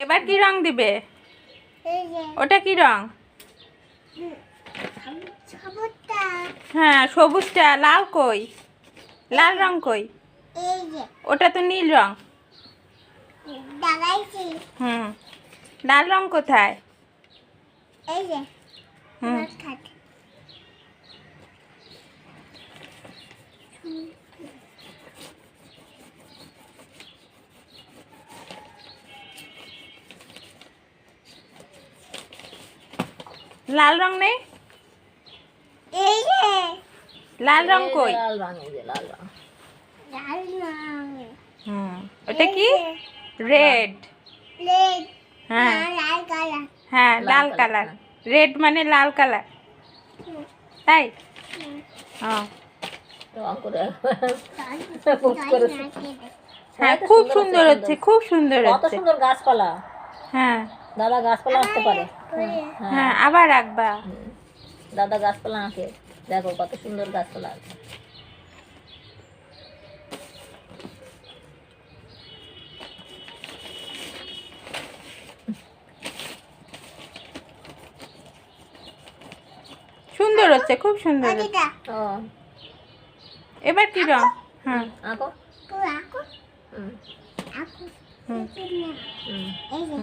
এবার কি রং দিবে? এই যে ওটা কি রং? সবুজটা। হ্যাঁ সবুজটা। লাল কই? লাল রং কই? এই যে ওটা তো নীল রং। লাগাইছি। লাল রং কোথায়? এই যে হুম মাথাতে। লাল রং নেই? এই যে লাল রং কই? লাল রং, এই যে লাল রং। লাল রং। ওটা কি? রেড। রেড। হ্যাঁ লাল কালার। হ্যাঁ লাল লাল কালার, কালার। রেড মানে লাল কালার, তাই? রং করে হ্যাঁ খুব সুন্দর হচ্ছে, খুব সুন্দর কত হচ্ছে। সুন্দর গাছপালা। হ্যাঁ দাদা গাছপালা আঁকতে পারে। হ্যাঁ আবার রাখবা। দাদা গাছপালা আঁকে, দেখো কত সুন্দর গাছপালা আঁকে। সুন্দর হচ্ছে, খুব সুন্দর হচ্ছে। ওদিটা ও এবার কি রং? হ্যাঁ আঁকো। পুরো আকু হুম আকু। হুম হুম এই যে